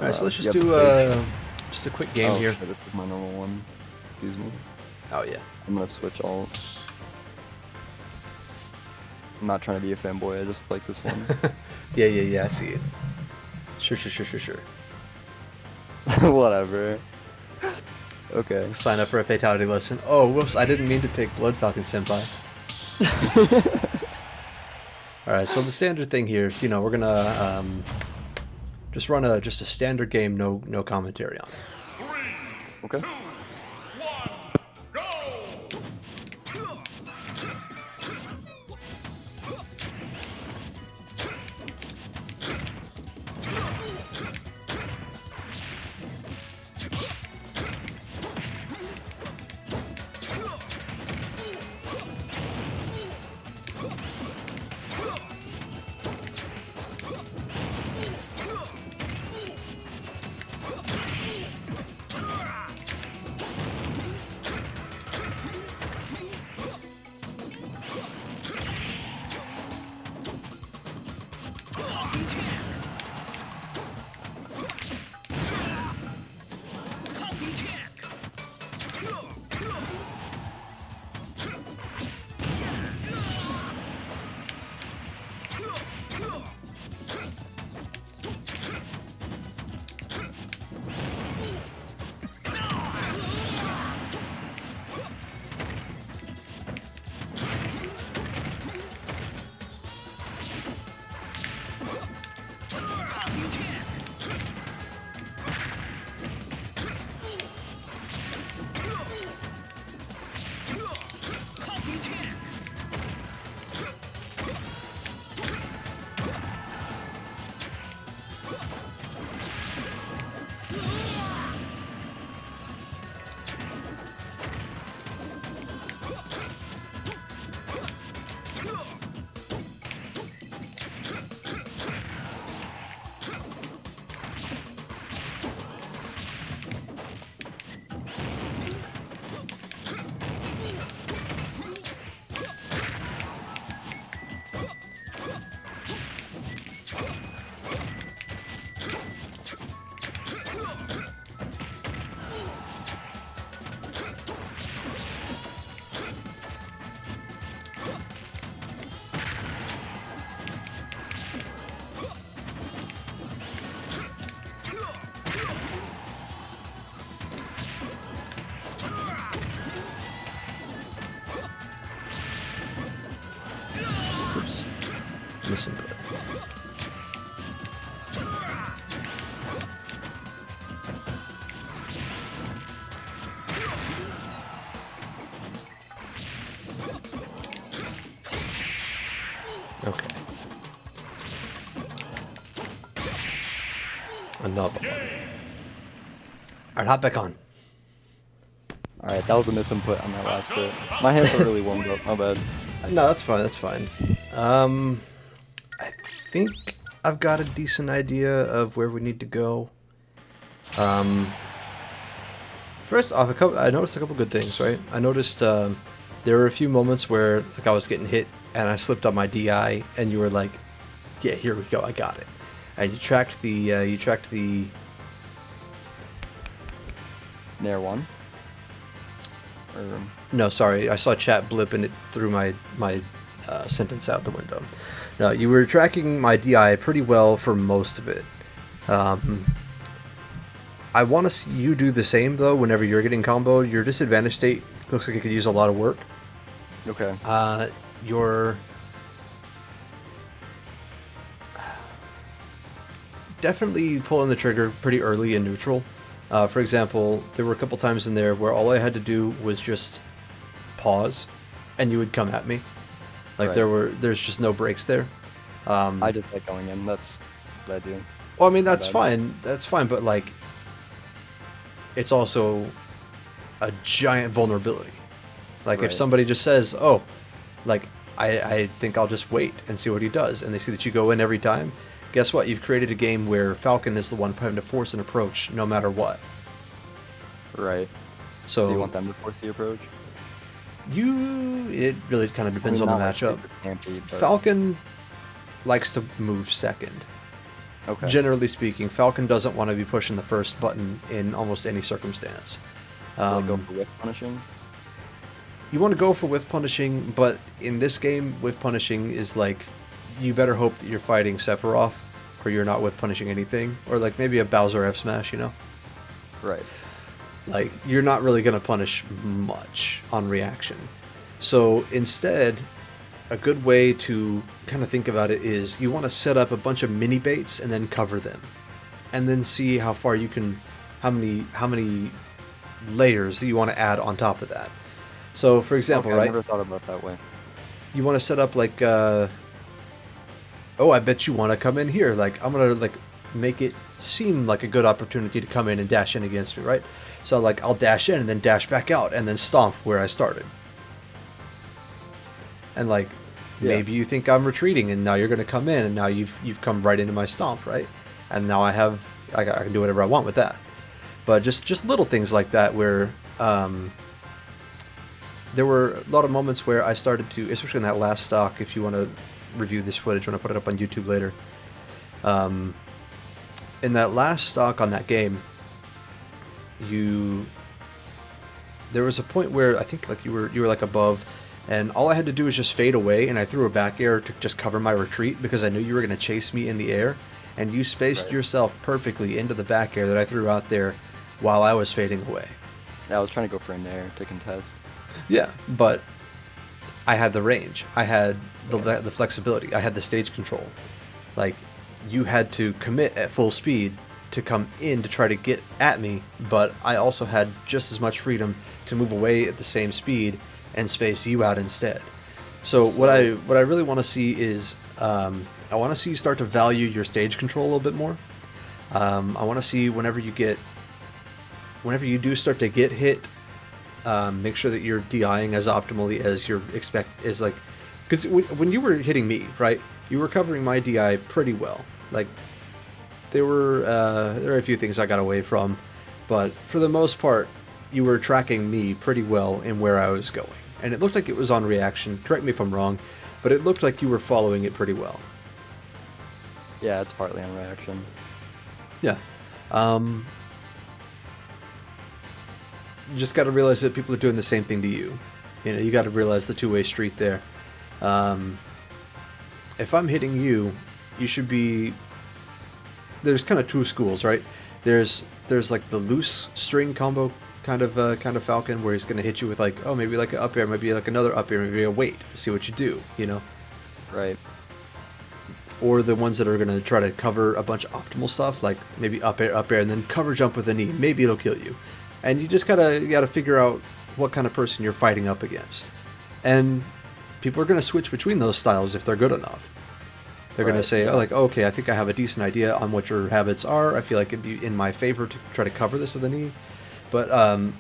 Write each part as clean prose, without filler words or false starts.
Alright, so let's just Yep, do page. just a quick game here. Shit, this is my normal one. Excuse me. Oh yeah. I'm gonna switch alt. I'm not trying to be a fanboy, I just like this one. Yeah, I see it. Sure. Whatever. Okay. Sign up for a fatality lesson. Oh, whoops, I didn't mean to pick Blood Falcon Senpai. Alright, so the standard thing here, you know, we're gonna just run a standard game, no commentary on it. Okay. Oops. Misinput. Okay. Another one. Alright, hop back on. Alright, that was a misinput on that last bit. My hands are really warmed up, my bad. No, that's fine. I think I've got a decent idea of where we need to go. First off, I noticed a couple good things, right? I noticed there were a few moments where like I was getting hit and I slipped on my DI, and you were like, "Yeah, here we go, I got it." And you tracked the Nair 1? Or... No, sorry, I saw chat blip and it threw my sentence out the window. No, you were tracking my DI pretty well for most of it. I want to see you do the same, though, whenever you're getting comboed. Your disadvantage state looks like it could use a lot of work. Okay. You're definitely pulling the trigger pretty early in neutral. For example, there were a couple times in there where all I had to do was just pause, and you would come at me. Like Right. there's just no breaks there. I just like going in, that's what I do. Well, I mean that's fine, but like, it's also a giant vulnerability. Like if Right. somebody just says, "Oh, like I think I'll just wait and see what he does," and they see that you go in every time, guess what? You've created a game where Falcon is the one having to force an approach no matter what. Right. So you want them to force the approach? It really kind of depends on the matchup. Campy, but... Falcon likes to move second. Okay. Generally speaking, Falcon doesn't want to be pushing the first button in almost any circumstance. So I go for whiff punishing. You want to go for whiff punishing, but in this game, whiff punishing is like, you better hope that you're fighting Sephiroth, or you're not whiff punishing anything, or like maybe a Bowser F smash, you know? Right. Like, you're not really going to punish much on reaction. So instead, a good way to kind of think about it is you want to set up a bunch of mini baits and then cover them, and then see how far you can, how many layers that you want to add on top of that. So, for example, Okay, right? I never thought about it that way. You want to set up like, oh, I bet you want to come in here. Like, I'm gonna like make it seem like a good opportunity to come in and dash in against me, right? So like, I'll dash in and then dash back out and then stomp where I started. And like, maybe you think I'm retreating, and now you're gonna come in, and now you've come right into my stomp, right? And now I can do whatever I want with that. But just little things like that where. There were a lot of moments where I started to, especially in that last stock, if you want to review this footage when I put it up on YouTube later. In that last stock on that game, there was a point where I think like you were like above, and all I had to do was just fade away, and I threw a back air to just cover my retreat because I knew you were going to chase me in the air, and you spaced yourself perfectly into the back air that I threw out there while I was fading away. Yeah, I was trying to go for a nair to contest. Yeah, but I had the range. I had the flexibility. I had the stage control. Like, you had to commit at full speed to come in to try to get at me, but I also had just as much freedom to move away at the same speed and space you out instead. So what I really want to see is I want to see you start to value your stage control a little bit more. I want to see whenever you do start to get hit. Make sure that you're DIing as optimally as because when you were hitting me, right, you were covering my DI pretty well. Like, there were a few things I got away from, but for the most part, you were tracking me pretty well in where I was going, and it looked like it was on reaction. Correct me if I'm wrong, but it looked like you were following it pretty well. Yeah, it's partly on reaction. Yeah. You just got to realize that people are doing the same thing to you. You know, you got to realize the two-way street there. If I'm hitting you, you should be. There's kind of two schools, right? There's like the loose string combo kind of Falcon where he's gonna hit you with like, oh, maybe like an up air, maybe like another up air, maybe a wait to see what you do, you know? Right. Or the ones that are gonna try to cover a bunch of optimal stuff, like maybe up air, and then cover jump with a knee. Maybe it'll kill you. And you just gotta figure out what kind of person you're fighting up against. And people are gonna switch between those styles if they're good enough. They're gonna say, oh, like, okay, I think I have a decent idea on what your habits are. I feel like it'd be in my favor to try to cover this with a knee. But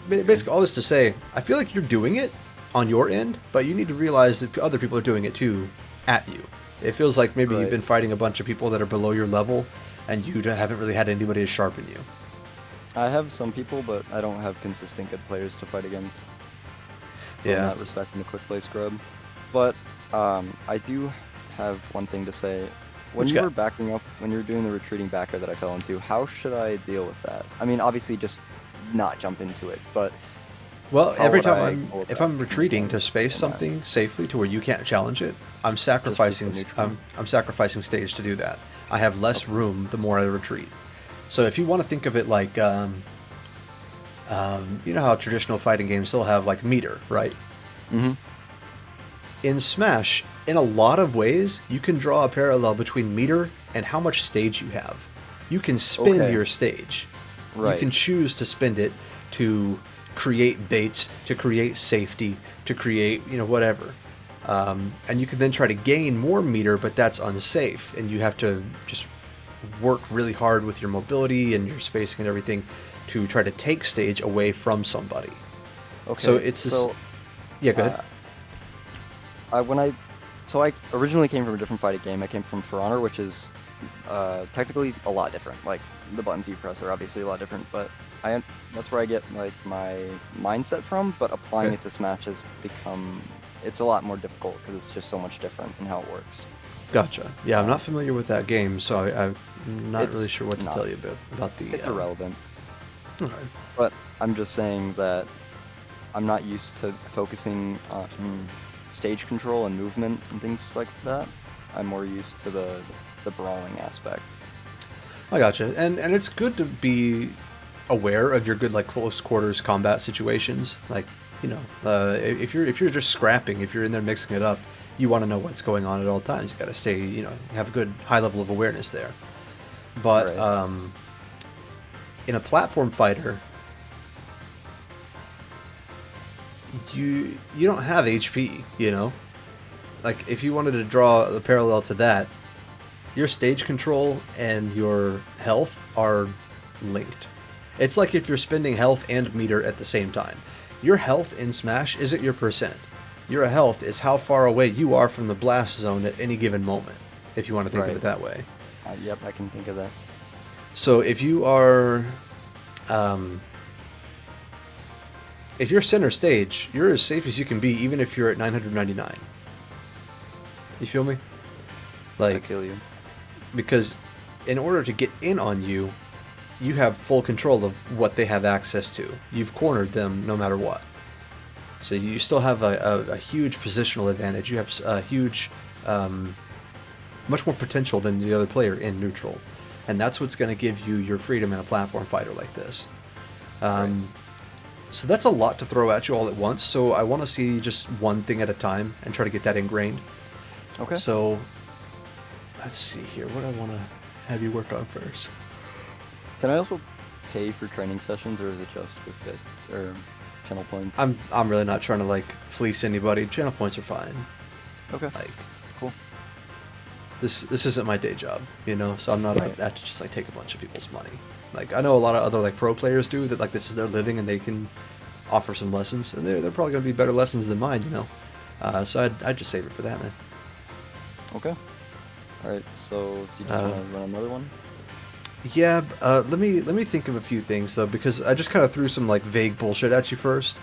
basically, all this to say, I feel like you're doing it on your end, but you need to realize that other people are doing it too at you. It feels like maybe you've been fighting a bunch of people that are below your level, and you haven't really had anybody to sharpen you. I have some people, but I don't have consistent good players to fight against. So I'm not respecting the quick play scrub. But I do have one thing to say. When you were backing up, when you were doing the retreating back air that I fell into, how should I deal with that? I mean, obviously just not jump into it, but... Well, every time if I'm retreating to space something safely to where you can't challenge it, I'm sacrificing I'm sacrificing stage to do that. I have less room the more I retreat. So if you want to think of it like, you know how traditional fighting games still have like meter, right? Mm-hmm. In Smash, in a lot of ways, you can draw a parallel between meter and how much stage you have. You can spend your stage. Right. You can choose to spend it to create baits, to create safety, to create, you know, whatever. And you can then try to gain more meter, but that's unsafe, and you have to just work really hard with your mobility and your spacing and everything to try to take stage away from somebody. Okay. So it's this. Yeah, go ahead. I originally came from a different fighting game. I came from For Honor, which is technically a lot different. Like, the buttons you press are obviously a lot different, but that's where I get like my mindset from. But applying it to Smash has become, it's a lot more difficult because it's just so much different in how it works. Gotcha. Yeah, I'm not familiar with that game, so I'm not really It's sure what to not. tell you about the. It's irrelevant. Okay. But I'm just saying that I'm not used to focusing on stage control and movement and things like that. I'm more used to the brawling aspect. I gotcha, and it's good to be aware of your good like close quarters combat situations. Like, you know, if you're just scrapping, if you're in there mixing it up, you want to know what's going on at all times. You got to stay, you know, have a good high level of awareness there. But Right. in a platform fighter, you don't have HP. You know, like if you wanted to draw the parallel to that, your stage control and your health are linked. It's like if you're spending health and meter at the same time. Your health in Smash isn't your percent. Your health is how far away you are from the blast zone at any given moment, if you want to think of Right. it that way. Yep, I can think of that. So if you are, if you're center stage, you're as safe as you can be, even if you're at 999. You feel me? I Like, feel you. because in order to get in on you, you have full control of what they have access to. You've cornered them no matter what. So you still have a huge positional advantage. You have a huge, much more potential than the other player in neutral. And that's what's going to give you your freedom in a platform fighter like this. Right. So that's a lot to throw at you all at once. So I want to see just one thing at a time and try to get that ingrained. Okay. So let's see here. What I want to have you work on first. Can I also pay for training sessions, or is it just with or channel points? I'm really not trying to like fleece anybody. Channel points are fine. Okay. Like, Cool. this isn't my day job, you know, so I'm not Right. like that to just like take a bunch of people's money. Like I know a lot of other like pro players do that, like this is their living and they can offer some lessons, and they're probably gonna be better lessons than mine, you know. So I'd just save it for that, man. Okay. All right. So, do you just want to run another one? Yeah, let me think of a few things though, because I just kind of threw some like vague bullshit at you first,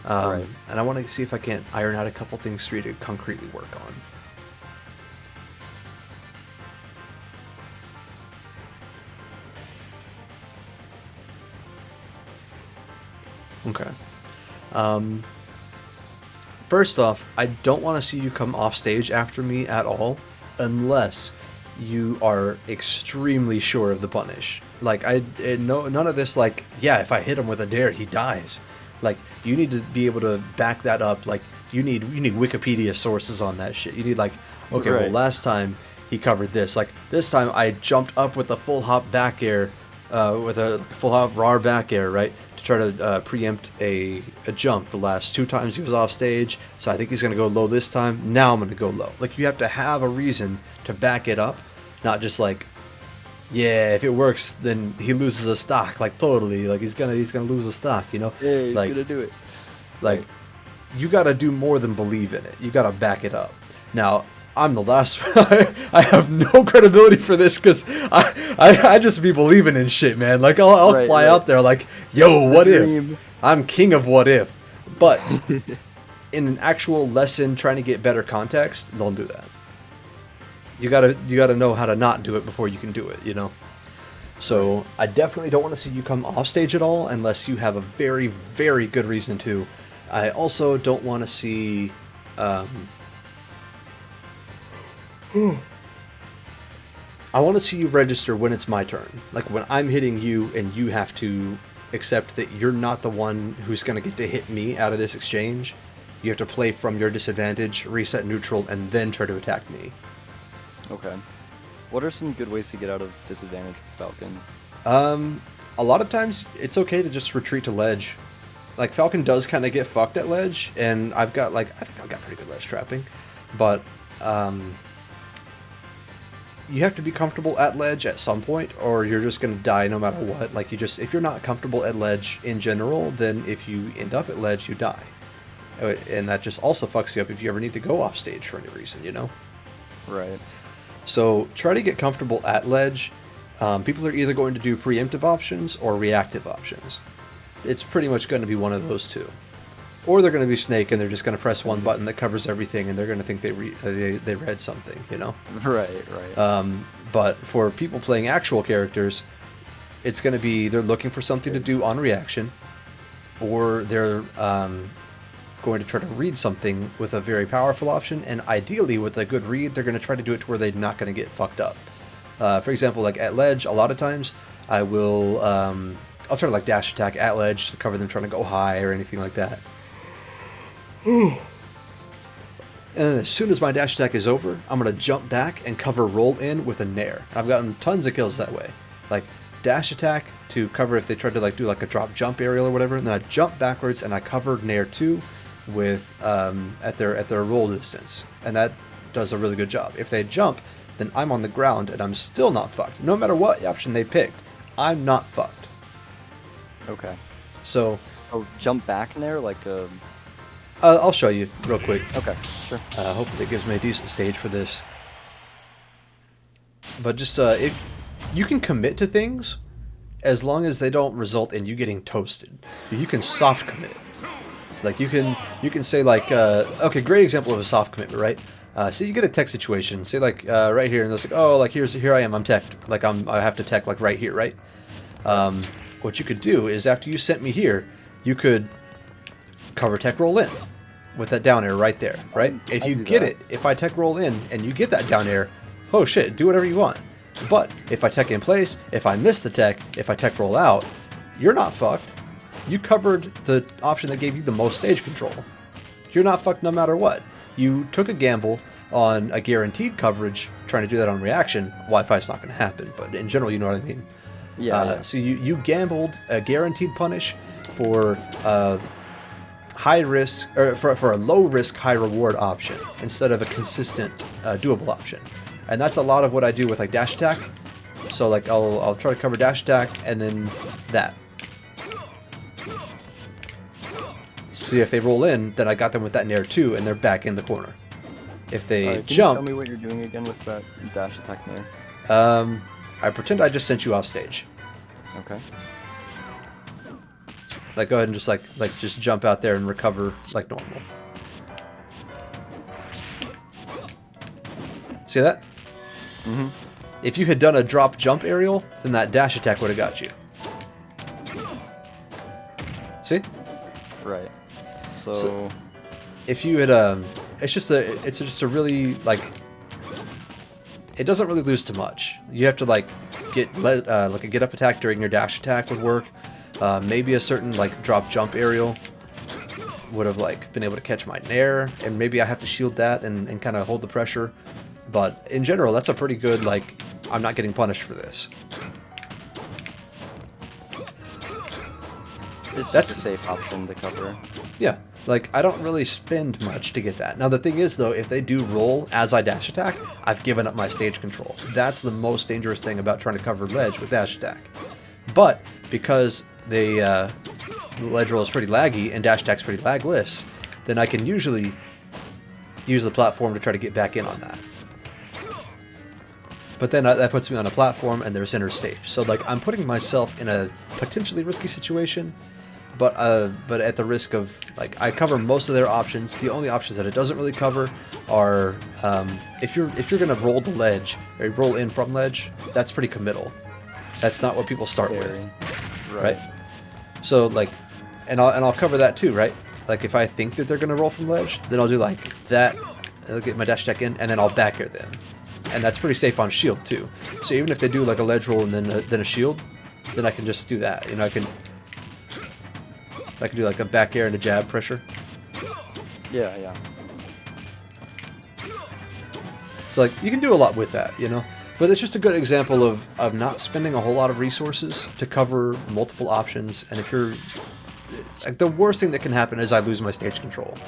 Right. and I want to see if I can't iron out a couple things for you to concretely work on. Okay. First off, I don't want to see you come off stage after me at all, unless you are extremely sure of the punish. Like no, none of this. Like, yeah, if I hit him with a dare, he dies. Like, you need to be able to back that up. Like, you need Wikipedia sources on that shit. You need like, okay, well, Right. last time he covered this. Like this time, I jumped up with a full hop back air, with a full hop raw back air, right? Try to preempt a jump the last two times he was off stage, so I think he's going to go low this time. Now I'm going to go low. Like, you have to have a reason to back it up, not just like, yeah, if it works, then he loses a stock. Like, totally, like he's gonna lose a stock, you know? Yeah, he's like, gonna do it. like, you got to do more than believe in it. You got to back it up. Now, I'm the last. I have no credibility for this because I just be believing in shit, man. Like I'll Right, fly right. out there like, yo, what if? dream. I'm king of what if. But in an actual lesson, trying to get better context, don't do that. You gotta know how to not do it before you can do it. You know. So I definitely don't want to see you come off stage at all unless you have a very, very good reason to. I also don't want to see. I want to see you register when it's my turn. Like when I'm hitting you and you have to accept that you're not the one who's going to get to hit me out of this exchange. You have to play from your disadvantage, reset neutral, and then try to attack me. Okay. What are some good ways to get out of disadvantage with Falcon? A lot of times it's okay to just retreat to ledge. Like Falcon does kind of get fucked at ledge, and I think I've got pretty good ledge trapping, but you have to be comfortable at ledge at some point, or you're just gonna die no matter what. Like if you're not comfortable at ledge in general, then if you end up at ledge, you die, and that just also fucks you up if you ever need to go off stage for any reason, you know. Right. So try to get comfortable at ledge. People are either going to do preemptive options or reactive options. It's pretty much going to be one of those two. or they're going to be Snake and they're just going to press one button that covers everything, and they're going to think they read something, you know? Right, right. But for people playing actual characters, it's going to be they're looking for something to do on reaction, or they're going to try to read something with a very powerful option, and ideally with a good read, they're going to try to do it to where they're not going to get fucked up. For example, like at ledge, a lot of times I will I'll try to like dash attack at ledge to cover them trying to go high or anything like that. And then as soon as my dash attack is over, I'm going to jump back and cover roll in with a nair. I've gotten tons of kills that way. Like dash attack to cover if they tried to like do like a drop jump aerial or whatever, and then I jump backwards and I cover nair 2 with at their roll distance. And that does a really good job. If they jump, then I'm on the ground and I'm still not fucked. No matter what option they picked, I'm not fucked. Okay. So jump back in there like a... I'll show you real quick. Okay, sure. Hopefully it gives me a decent stage for this. But just, you can commit to things as long as they don't result in you getting toasted. You can soft commit. Like you can say like, okay, great example of a soft commitment, right? So you get a tech situation, say like right here, and it's like, oh, like here I am, I'm teched. Like I have to tech like right here, right? What you could do is after you sent me here, you could cover tech roll in with that down air right there, right? If you get it, if I tech roll in and you get that down air, oh shit, do whatever you want. But if I tech in place, if I miss the tech, if I tech roll out, you're not fucked. You covered the option that gave you the most stage control. You're not fucked no matter what. You took a gamble on a guaranteed coverage, trying to do that on reaction. Wi-Fi's not going to happen, but in general, you know what I mean. Yeah. So you gambled a guaranteed punish for high risk, or for a low risk, high reward option instead of a consistent doable option. And that's a lot of what I do with like dash attack. So like I'll try to cover dash attack and then that. See if they roll in, then I got them with that nair 2 and they're back in the corner. If they Can jump, you tell me what you're doing again with that dash attack nair? I pretend I just sent you off stage. Okay. Like go ahead and just jump out there and recover like normal. See that? Mm-hmm. If you had done a drop jump aerial, then that dash attack would have got you. See? Right. So if you had it's just a really like, it doesn't really lose too much. You have to like get like a get up attack during your dash attack would work. Maybe a certain like drop jump aerial would have like been able to catch my nair, and maybe I have to shield that and kind of hold the pressure. But in general, that's a pretty good like, I'm not getting punished for this. It's just a safe option to cover. Yeah, like I don't really spend much to get that. Now the thing is though, if they do roll as I dash attack, I've given up my stage control. That's the most dangerous thing about trying to cover ledge with dash attack. But because the ledge roll is pretty laggy and dash attack's pretty lagless, then I can usually use the platform to try to get back in on that. But then that puts me on a platform and there's center stage. So like I'm putting myself in a potentially risky situation, but at the risk of like, I cover most of their options. The only options that it doesn't really cover are if you're gonna roll the ledge or roll in from ledge, that's pretty committal. That's not what people start with, right? So like, and I'll cover that too, right? Like if I think that they're gonna roll from ledge, then I'll do like that. I'll get my dash attack in, and then I'll back air them, and that's pretty safe on shield too. So even if they do like a ledge roll and then a shield, then I can just do that. You know, I can do like a back air and a jab pressure. Yeah, yeah. So like you can do a lot with that, you know. But it's just a good example of not spending a whole lot of resources to cover multiple options. And if you're like, the worst thing that can happen is I lose my stage control.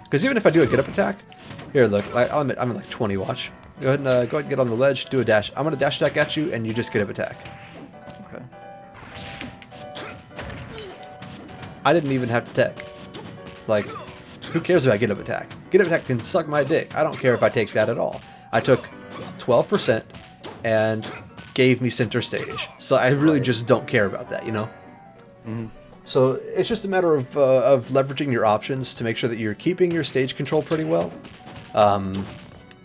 Because even if I do a get up attack, here look, I'm at like 20. Watch. Go ahead and get on the ledge, do a dash. I'm gonna dash attack at you, and you just get up attack. Okay. I didn't even have to tech. Like, who cares about get up attack? Get up attack can suck my dick. I don't care if I take that at all. I took 12% and gave me center stage. So I really just don't care about that, you know? Mm-hmm. So it's just a matter of leveraging your options to make sure that you're keeping your stage control pretty well.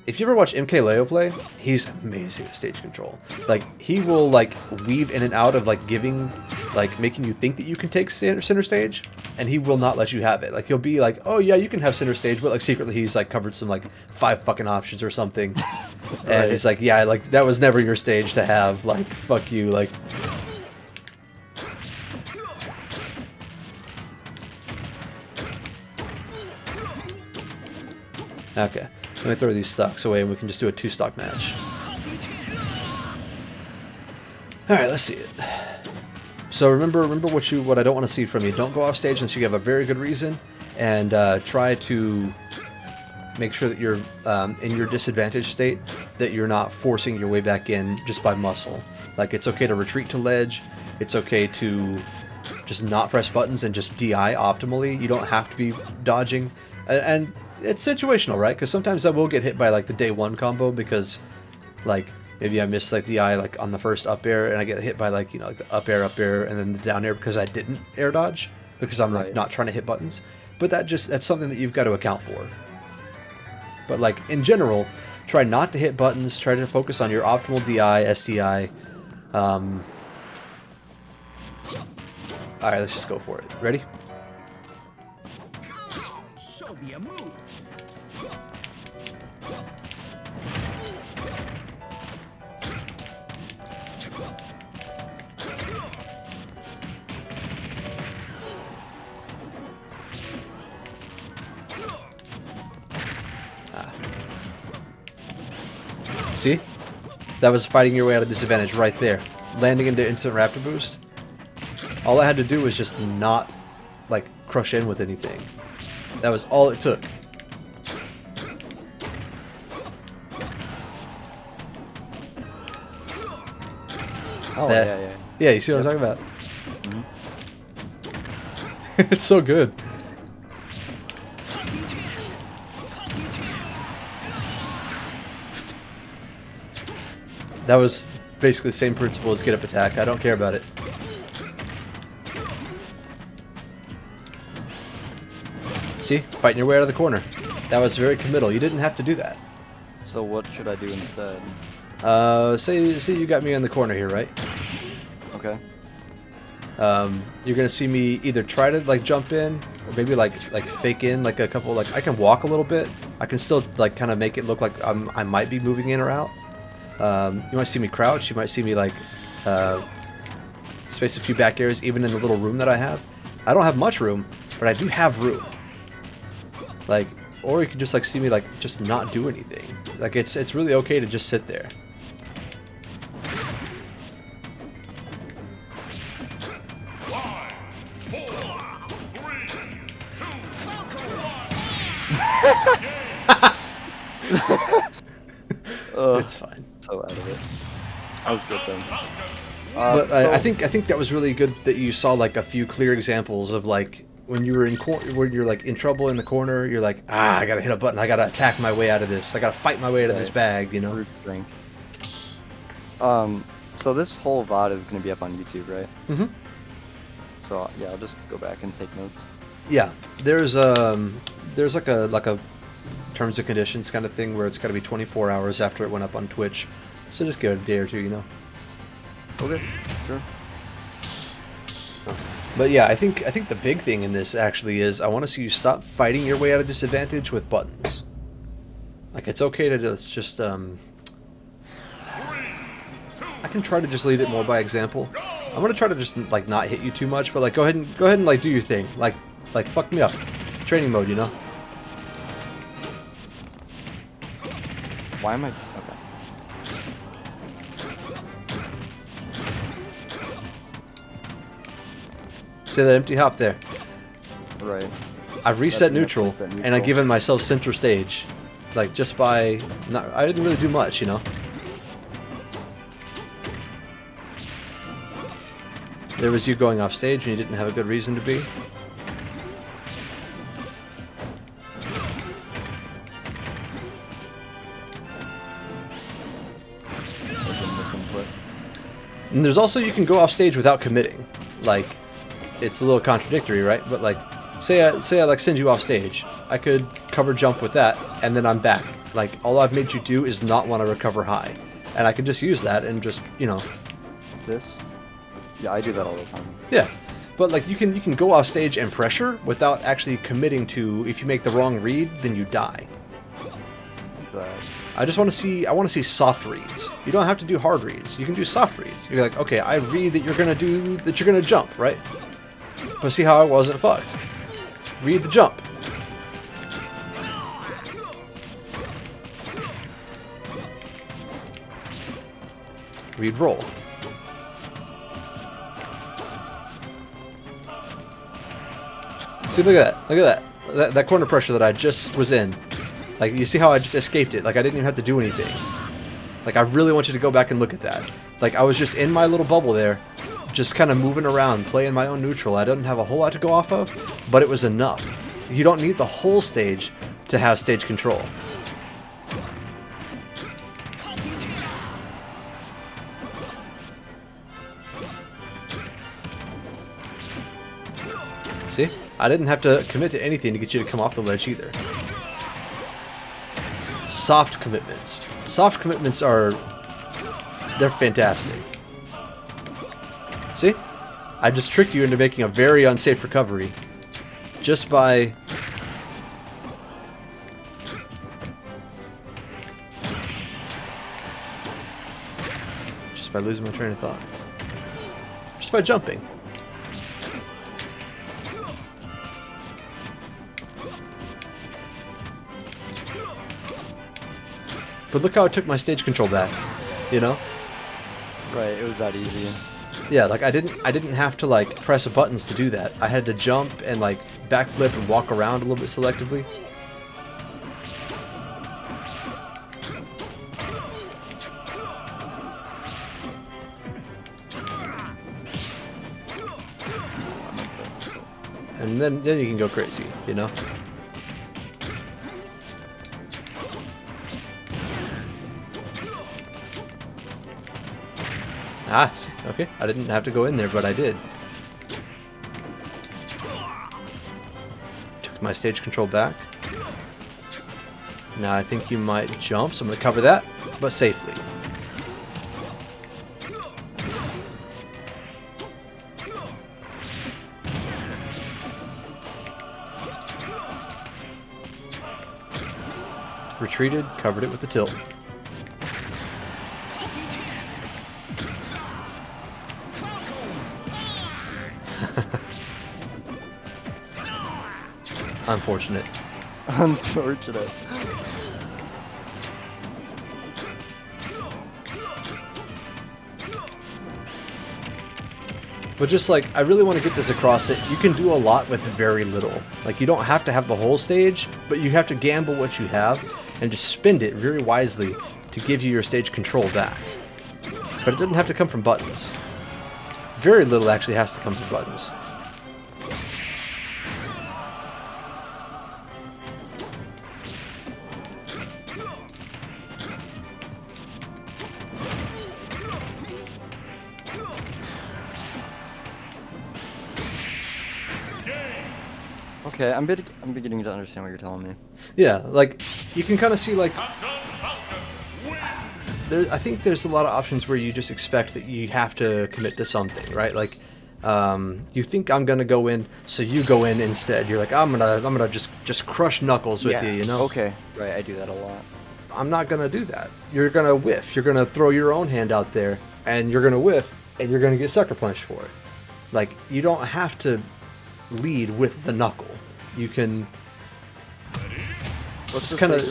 If you ever watch MKLeo play, he's amazing at stage control. Like, he will, like, weave in and out of, like, making you think that you can take center stage, and he will not let you have it. Like, he'll be like, oh, yeah, you can have center stage, but, like, secretly he's, like, covered some, like, 5 fucking options or something. Right. And it's like, yeah, like, that was never your stage to have. Like, fuck you, like... Okay. Let me throw these stocks away and we can just do a 2-stock match. Alright, let's see it. So remember what I don't want to see from you. Don't go off stage unless you have a very good reason, and try to make sure that you're in your disadvantaged state, that you're not forcing your way back in just by muscle. Like, it's okay to retreat to ledge, it's okay to just not press buttons and just DI optimally. You don't have to be dodging. And it's situational, right? Because sometimes I will get hit by, like, the day 1 combo because, like, maybe I miss, like, the eye, like, on the first up air, and I get hit by, like, you know, like the up air, and then the down air because I didn't air dodge, because I'm, like, not trying to hit buttons. But that's something that you've got to account for. But, like, in general, try not to hit buttons, try to focus on your optimal DI, SDI. Alright, let's just go for it. Ready? Show me a move. See? That was fighting your way out of disadvantage right there. Landing into instant raptor boost. All I had to do was just not, like, crush in with anything. That was all it took. Oh, yeah. Yeah, you see what I'm talking about? Mm-hmm. It's so good. That was basically the same principle as get up attack. I don't care about it. See? Fighting your way out of the corner. That was very committal. You didn't have to do that. So what should I do instead? Say you got me in the corner here, right? Okay. You're gonna see me either try to, like, jump in, or maybe like fake in, like, a couple, like, I can walk a little bit. I can still, like, kind of make it look like I might be moving in or out. You might see me crouch. You might see me, like, space a few back airs, even in the little room that I have. I don't have much room, but I do have room. Like, or you can just, like, see me, like, just not do anything. Like, it's really okay to just sit there. It's fine. So out of it. That was good then. But so, I think that was really good that you saw, like, a few clear examples of, like, when you were when you're, like, in trouble in the corner, you're like, I gotta hit a button, I gotta attack my way out of this, I gotta fight my way out of this bag, you know. Brute strength. So this whole VOD is gonna be up on YouTube, right? Mm-hmm. So yeah, I'll just go back and take notes. Yeah, there's like a terms and conditions kind of thing where it's got to be 24 hours after it went up on Twitch, so just give it a day or two, you know. Okay, sure. But yeah, I think the big thing in this actually is I want to see you stop fighting your way out of disadvantage with buttons. Like, it's okay to just I can try to just lead it more by example. I'm gonna try to just, like, not hit you too much, but, like, go ahead and like do your thing. Like fuck me up. Training mode, you know. Why am I okay? See that empty hop there? Right. I've reset neutral, and I've given myself center stage, like, just by I didn't really do much, you know. There was you going off stage and you didn't have a good reason to be. Misinput. And there's also, you can go off stage without committing. Like, it's a little contradictory, right? But like, say I like send you off stage, I could cover jump with that, and then I'm back. Like, all I've made you do is not want to recover high, and I can just use that and just, you know. This? Yeah, I do that all the time. Yeah, but like you can go off stage and pressure without actually committing to. If you make the wrong read, then you die. That. I just want to see. I want to see soft reads. You don't have to do hard reads. You can do soft reads. You're like, okay, I read that you're gonna jump, right? But see how I wasn't fucked. Read the jump. Read roll. See, look at that. Look at that. That corner pressure that I just was in. Like, you see how I just escaped it? Like, I didn't even have to do anything. Like, I really want you to go back and look at that. Like, I was just in my little bubble there, just kind of moving around, playing my own neutral. I didn't have a whole lot to go off of, but it was enough. You don't need the whole stage to have stage control. See? I didn't have to commit to anything to get you to come off the ledge either. Soft commitments. Soft commitments are... they're fantastic. See? I just tricked you into making a very unsafe recovery. Just by... just by losing my train of thought. Just by jumping. But look how it took my stage control back, you know? Right, it was that easy. Yeah, like I didn't have to like press buttons to do that. I had to jump and like backflip and walk around a little bit selectively. And then you can go crazy, you know? Ah, okay. I didn't have to go in there, but I did. Took my stage control back. Now I think you might jump, so I'm going to cover that, but safely. Retreated, covered it with the tilt. Unfortunate. Unfortunate. But just like, I really want to get this across that you can do a lot with very little. Like, you don't have to have the whole stage, but you have to gamble what you have and just spend it very wisely to give you your stage control back. But it doesn't have to come from buttons. Very little actually has to come from buttons. Okay, I'm beginning to understand what you're telling me. Yeah, like, you can kind of see, like, I think there's a lot of options where you just expect that you have to commit to something, right? Like, you think I'm gonna go in, so you go in instead. You're like, I'm gonna just crush Knuckles with you, you know? Okay, right, I do that a lot. I'm not gonna do that. You're gonna whiff. You're gonna throw your own hand out there, and you're gonna whiff, and you're gonna get sucker punched for it. Like, you don't have to lead with the knuckle. You can. Let's kind of.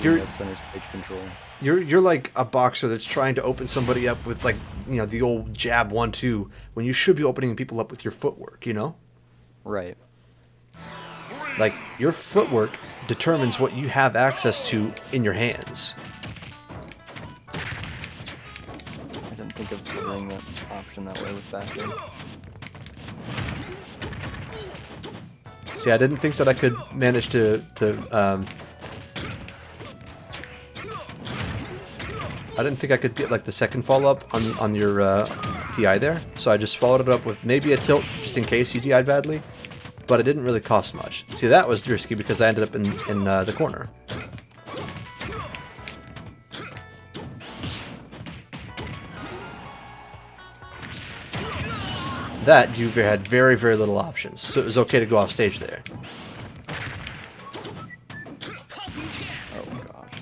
You're center stage control. You're like a boxer that's trying to open somebody up with, like, you know, the old jab 1-2 when you should be opening people up with your footwork, you know? Right. Like, your footwork determines what you have access to in your hands. I didn't think of covering that option that way with backing. See, I didn't think that I could manage to I didn't think I could get like the second follow up on your DI there, so I just followed it up with maybe a tilt just in case you DI'd badly, but it didn't really cost much. See, that was risky because I ended up in the corner. That, you had very, very little options, so it was okay to go off stage there. Oh gosh.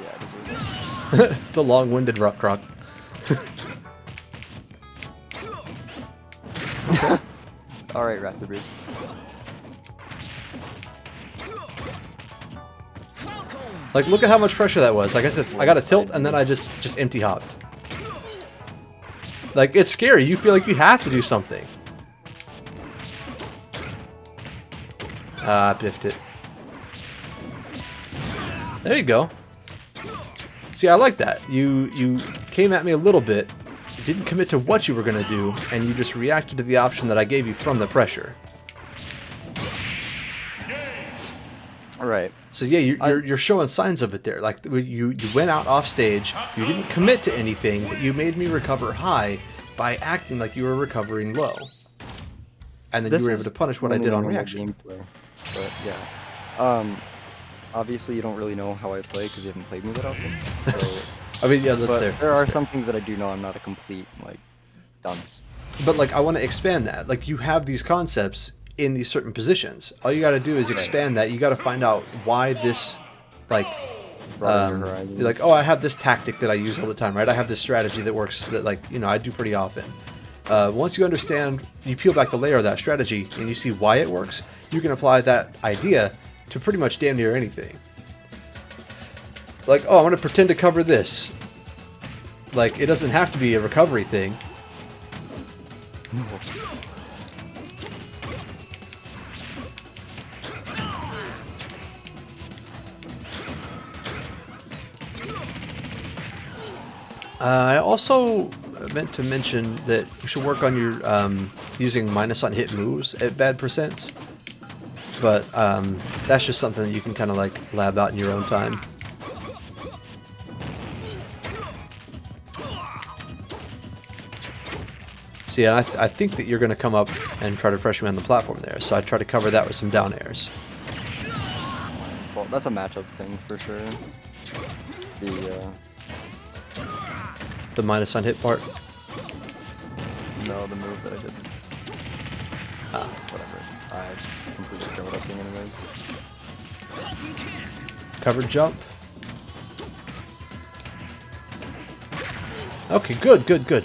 Yeah, I deserve it. The long-winded rock rock. Alright, Raptor Breeze. Like, look at how much pressure that was. I got a tilt, and then I just empty hopped. Like, it's scary. You feel like you have to do something. Ah, biffed it. There you go. See, I like that. You came at me a little bit, didn't commit to what you were going to do, and you just reacted to the option that I gave you from the pressure. Alright. So yeah, you're showing signs of it there. Like you went out off stage, you didn't commit to anything, but you made me recover high by acting like you were recovering low, and then you were able to punish what I did on reaction. Gameplay, but yeah, obviously you don't really know how I play because you haven't played me that often. So, I mean, yeah, that's fair. There are some things that I do know. I'm not a complete like dunce. But like, I want to expand that. Like, you have these concepts in these certain positions. All you got to do is expand that. You got to find out why this, like, like, oh, I have this tactic that I use all the time, right? I have this strategy that works that, like, you know, I do pretty often. Once you understand, you peel back the layer of that strategy and you see why it works, you can apply that idea to pretty much damn near anything. Like, oh, I'm going to pretend to cover this. Like, it doesn't have to be a recovery thing. I also meant to mention that you should work on your using minus on hit moves at bad percents, but that's just something that you can kind of like lab out in your own time. See, I think that you're going to come up and try to pressure me on the platform there, so I try to cover that with some down airs. Well, that's a matchup thing for sure. The minus on hit part? No, the move that I did. Whatever. I completely forgot what I was saying anyways. Covered jump. Okay, good, good, good.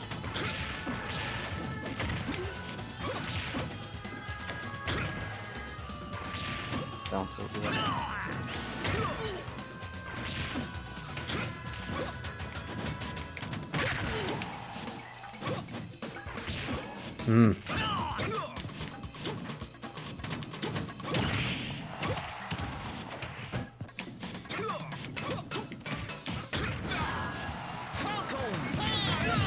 Down tilt, yeah. Hmm.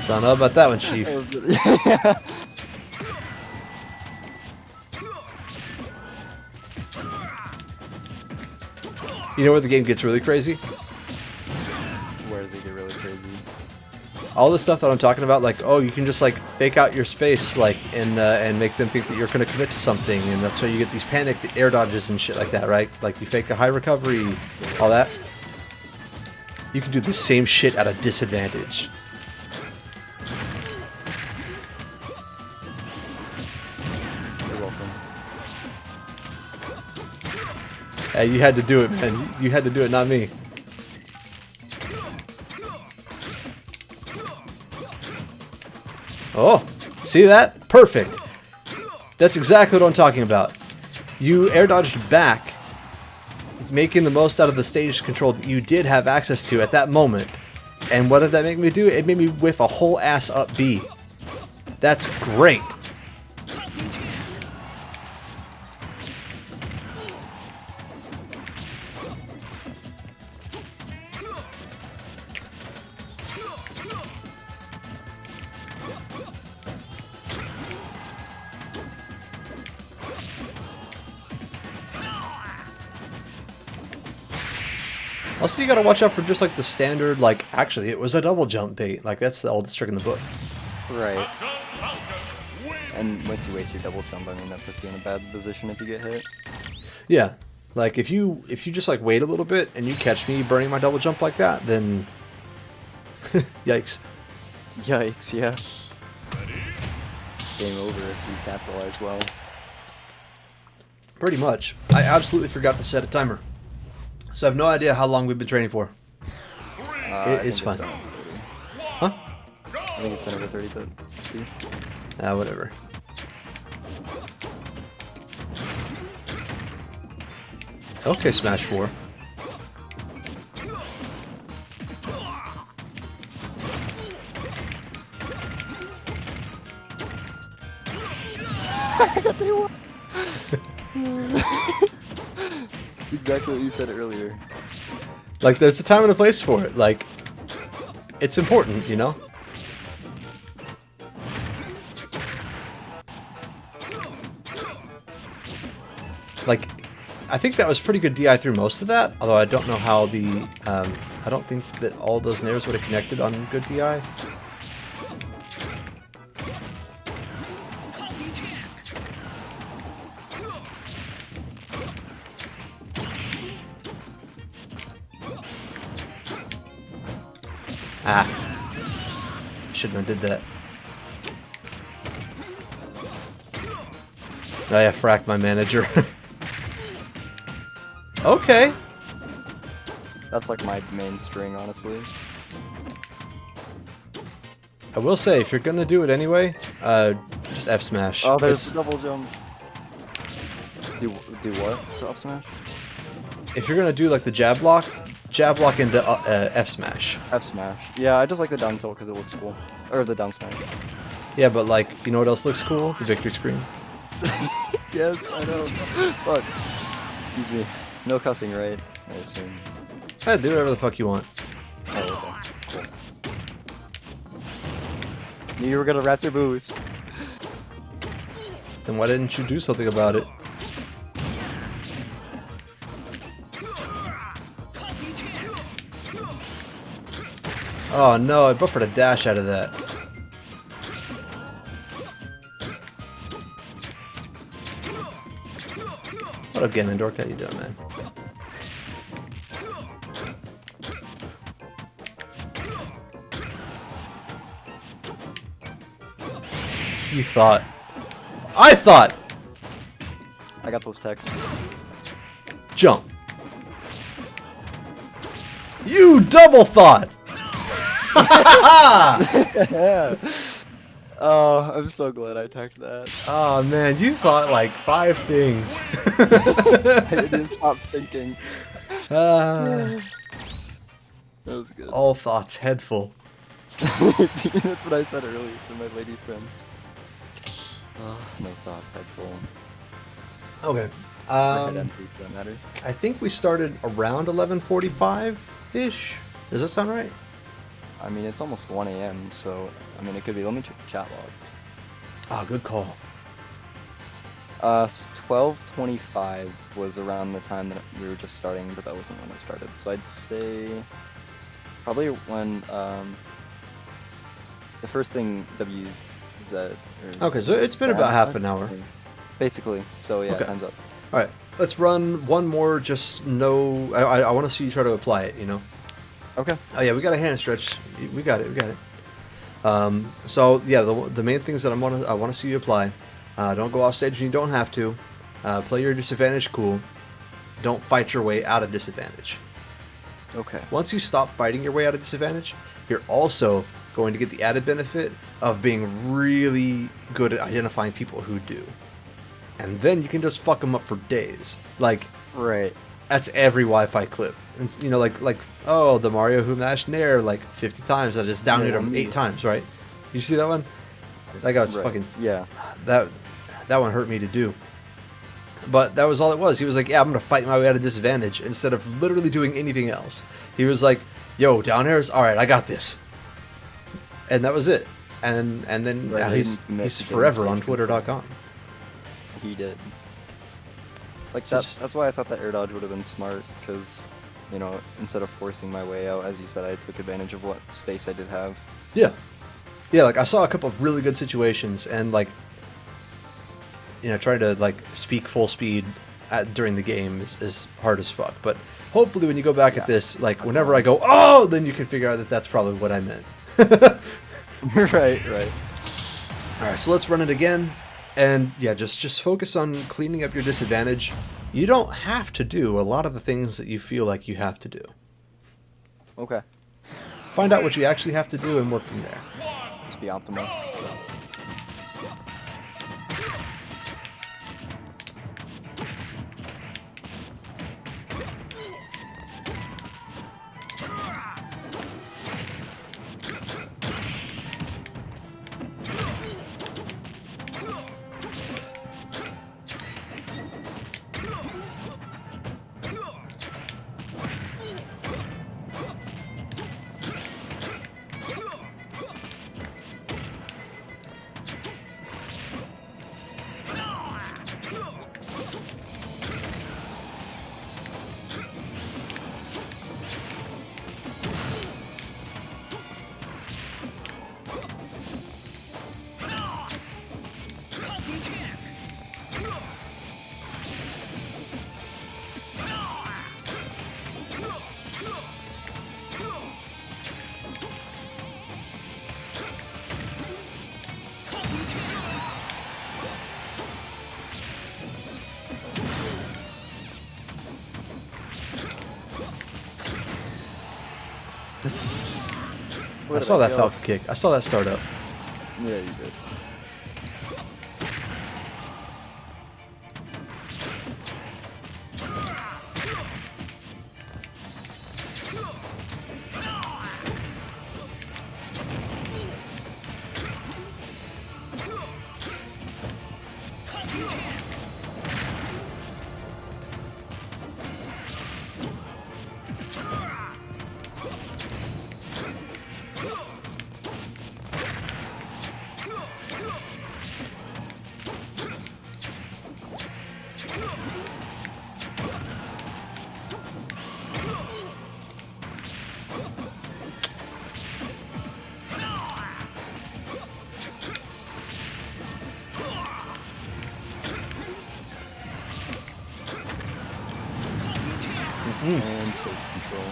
Don't know about that one, Chief. You know where the game gets really crazy? Where does it get really crazy? All the stuff that I'm talking about, like, oh, you can just like fake out your space, like, and make them think that you're going to commit to something, and that's why you get these panicked air dodges and shit like that, right? Like, you fake a high recovery, all that. You can do the same shit at a disadvantage. You're welcome. Hey, you had to do it, man. You had to do it, not me. Oh, see that? Perfect. That's exactly what I'm talking about. You air dodged back, making the most out of the stage control that you did have access to at that moment. And what did that make me do? It made me whiff a whole ass up B. That's great. Also, you gotta watch out for just like the standard, like, actually, it was a double jump bait. Like, that's the oldest trick in the book. Right. And once you waste your double jump, I mean, that puts you in a bad position if you get hit. Yeah. Like, if you just, like, wait a little bit and you catch me burning my double jump like that, then... Yikes. Yikes, yeah. Game over if you capitalize well. Pretty much. I absolutely forgot to set a timer. So I have no idea how long we've been training for. It is fun. Huh? I think it's been over 30, but see? Whatever. Okay, Smash 4. I got to exactly what you said earlier. Like, there's a time and a place for it. Like, it's important, you know? Like, I think that was pretty good DI through most of that, although I don't know how the, I don't think that all those nairs would have connected on good DI. Ah. Shouldn't have did that. Oh yeah, frack my manager. Okay. That's like my main string, honestly. I will say, if you're gonna do it anyway, just F smash. Oh, there's a double jump. Do what? To up smash? If you're gonna do like the jab block into F smash. F smash. Yeah, I just like the down tilt because it looks cool. Or the down smash. Yeah, but like, you know what else looks cool? The victory screen. Yes, I know. Fuck. Excuse me. No cussing, right? I assume. Yeah, do whatever the fuck you want. Oh, okay. Cool. Knew you were gonna wrap your boost. Then why didn't you do something about it? Oh no, I buffered a dash out of that. What up, Ganondorf? How you doing, man? You thought. I thought! I got those texts. Jump. You double thought! Oh, I'm so glad I teched that. Oh man, you thought like 5 things. I didn't stop thinking. That was good. All thoughts head full. That's what I said earlier to my lady friend. Oh, no thoughts, head full. Okay. Head empty, for that matter. I think we started around 11:45-ish. Does that sound right? I mean, it's almost 1 a.m., so, I mean, it could be. Let me check the chat logs. Ah, good call. 12:25 was around the time that we were just starting, but that wasn't when I started. So I'd say probably when the first thing WZ. Okay, so it's been about half an hour. Basically. So yeah, Okay. time's up. All right, let's run one more. Just no. I want to see you try to apply it. You know. Okay. Oh yeah, we got a hand stretch. We got it. We got it. So yeah, the main things that I want to see you apply. Don't go off stage when you don't have to. Play your disadvantage cool. Don't fight your way out of disadvantage. Okay. Once you stop fighting your way out of disadvantage, you're also going to get the added benefit of being really good at identifying people who do. And then you can just fuck them up for days. Like, right. That's every Wi-Fi clip. And, you know, like oh, the Mario who mashed Nair like 50 times. I just down hit him 8 times, right? You see that one? That guy was fucking... Yeah. That one hurt me to do. But that was all it was. He was like, yeah, I'm going to fight my way out of disadvantage instead of literally doing anything else. He was like, yo, down airs? Alright, I got this. And that was it. And then he's forever on Twitter.com. He did. Like, that's why I thought that air dodge would have been smart, because you know, instead of forcing my way out, as you said, I took advantage of what space I did have. Yeah. Yeah, like I saw a couple of really good situations and like trying to like speak full speed during the game is hard as fuck. But hopefully when you go back at this, like whenever I go, oh, then you can figure out that that's probably what I meant. Right, right. All right, so let's run it again. And yeah, just focus on cleaning up your disadvantage. You don't have to do a lot of the things that you feel like you have to do. Okay. Find out what you actually have to do and work from there. Just be optimal. I saw that Falcon kick. I saw that start up. Yeah, you did. And stage control.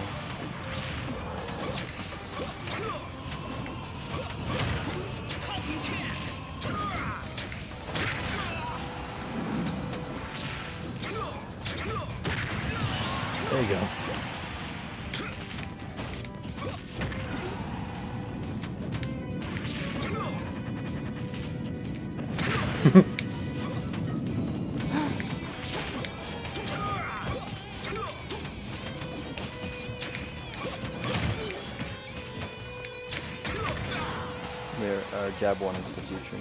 There you go. There, jab 1 is the future.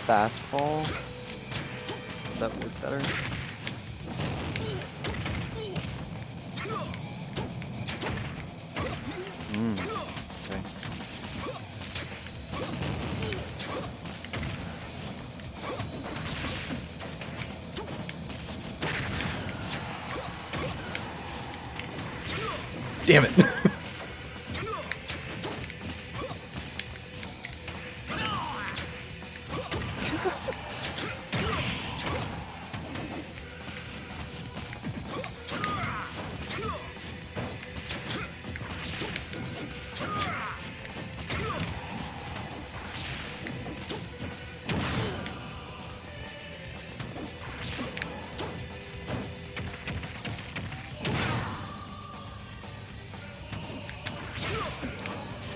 Fastball. That would work better. Okay. Damn it.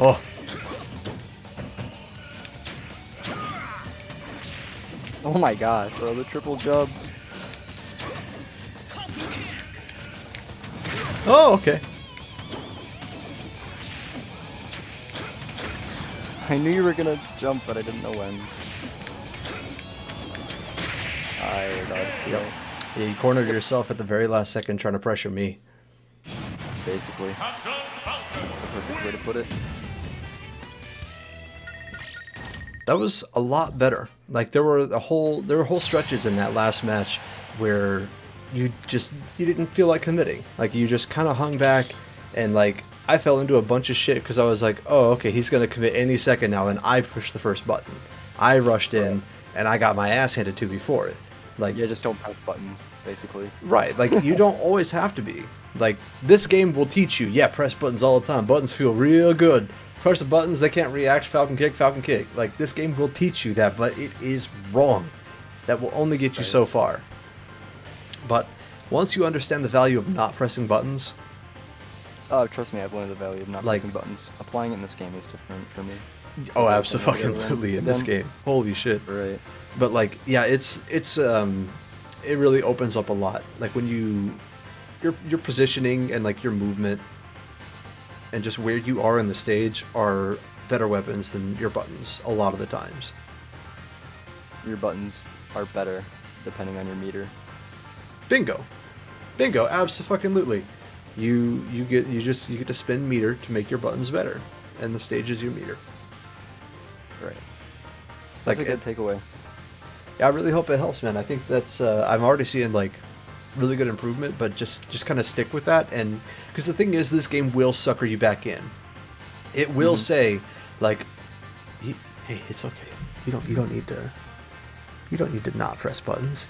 Oh. Oh my gosh, bro, the triple jubs. Oh, okay. I knew you were gonna jump, but I didn't know when. Yep. Yeah, you cornered yourself at the very last second trying to pressure me. Basically. That's the perfect way to put it. That was a lot better. Like there were whole stretches in that last match where you didn't feel like committing. Like you just kind of hung back, and like I fell into a bunch of shit because I was like, oh, okay, he's gonna commit any second now, and I pushed the first button. I rushed in, and I got my ass handed to me for it. Like, yeah, just don't press buttons, basically. Right, like you don't always have to be. Like this game will teach you, yeah, press buttons all the time. Buttons feel real good. Press the buttons, they can't react. Falcon kick, Falcon kick. Like this game will teach you that, but it is wrong. That will only get you so far. But once you understand the value of not pressing buttons, trust me, I've learned the value of not pressing buttons. Applying it in this game is different for me. Oh, absolutely in this game. Holy shit. Right. But like, yeah, it really opens up a lot. Like when your positioning and like your movement and just where you are in the stage are better weapons than your buttons a lot of the times. Your buttons are better depending on your meter. Bingo, absolutely. You get to spend meter to make your buttons better, and the stage is your meter. Right. That's like a good takeaway. Yeah, I really hope it helps, man. I think that's I'm already seeing like really good improvement, but just kind of stick with that, and because the thing is, this game will sucker you back in. It will say like, hey, it's okay. You don't need to not press buttons.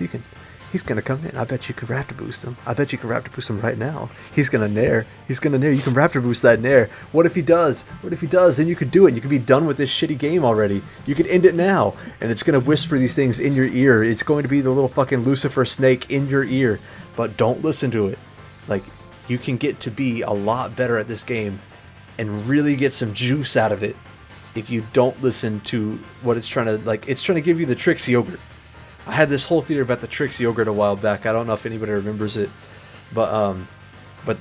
He's gonna come in. I bet you could raptor boost him. I bet you can raptor boost him right now. He's gonna nair. You can raptor boost that nair. What if he does? Then you could do it. You could be done with this shitty game already. You could end it now. And it's gonna whisper these things in your ear. It's going to be the little fucking Lucifer snake in your ear. But don't listen to it. Like, you can get to be a lot better at this game and really get some juice out of it if you don't listen to what it's trying to, like, it's trying to give you the Trix yogurt. I had this whole theory about the Trix yogurt a while back. I don't know if anybody remembers it, but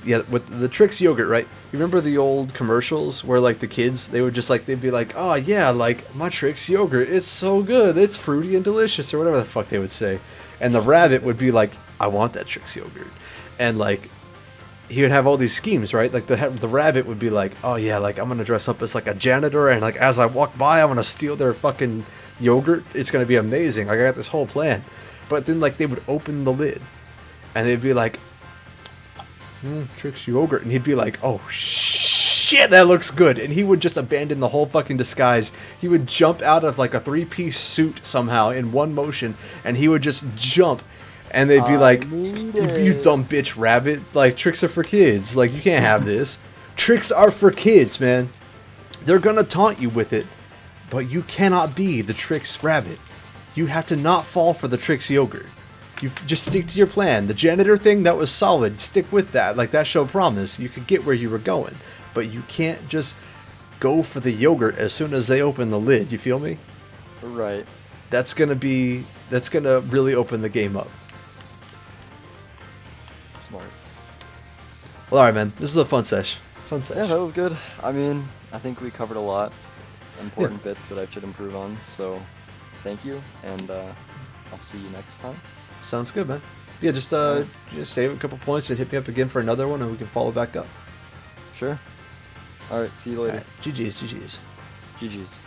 yeah, with the Trix yogurt, right? You remember the old commercials where like the kids, they'd be like, oh yeah, like my Trix yogurt, it's so good, it's fruity and delicious, or whatever the fuck they would say, and the rabbit would be like, I want that Trix yogurt, and like he would have all these schemes, right? Like the rabbit would be like, oh yeah, like I'm gonna dress up as like a janitor, and like as I walk by, I'm gonna steal their fucking yogurt. It's gonna be amazing. Like I got this whole plan. But then like they would open the lid and they'd be like, Trix yogurt, and he'd be like, oh shit, that looks good, and he would just abandon the whole fucking disguise. He would jump out of like a 3-piece suit somehow in one motion, and he would just jump, and they'd be like, you dumb bitch rabbit, like tricks are for kids, like you can't have this. Tricks are for kids, man. They're gonna taunt you with it, but you cannot be the Trix rabbit. You have to not fall for the Trix yogurt. You just stick to your plan. The janitor thing, that was solid. Stick with that. Like, that showed promise. You could get where you were going. But you can't just go for the yogurt as soon as they open the lid. You feel me? Right. That's gonna really open the game up. Smart. Well, alright, man. This is a fun sesh. Yeah, that was good. I mean, I think we covered a lot. Important bits that I should improve on, so thank you, and I'll see you next time. Sounds good, man. Yeah, just save a couple points and hit me up again for another one, and we can follow back up. Sure. Alright, see you later. Right. GG's. GG's.